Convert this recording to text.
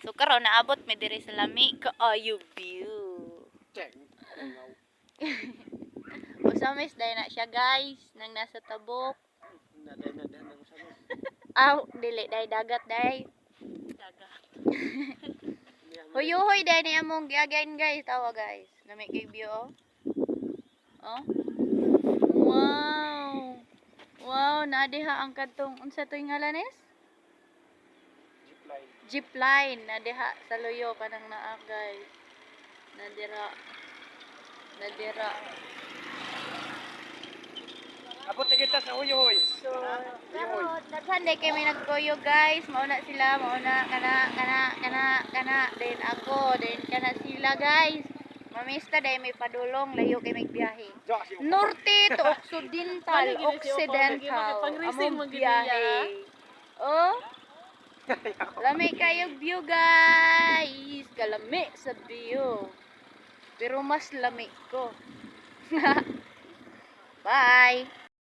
So karon naabot mi diri sa lami kaayo view. Usamis dahil na siya guys, nang nasa tabok. Aw, dili dahil dagat dahil. Dagat. Huyuhoy dahil ni among giagain guys, tawa guys. Lami kay view oh. Oh. Wow. Wow, nadiha ang kadtong unsa to yung ngalanes? Zipline nadiha sa loyo kanang naa guys. Nadira. Abot na kita sa uyoy. So, karon daghan day kami nagkuyo guys. Mauna sila, mauna kana then ako, then kana sila guys. Mamista day may padulong layo kay magbiyahe. Norte to Occidental, among biyahe. Oh. Lami kayo view guys. Kalami sa view. Pero mas lami ko. Bye.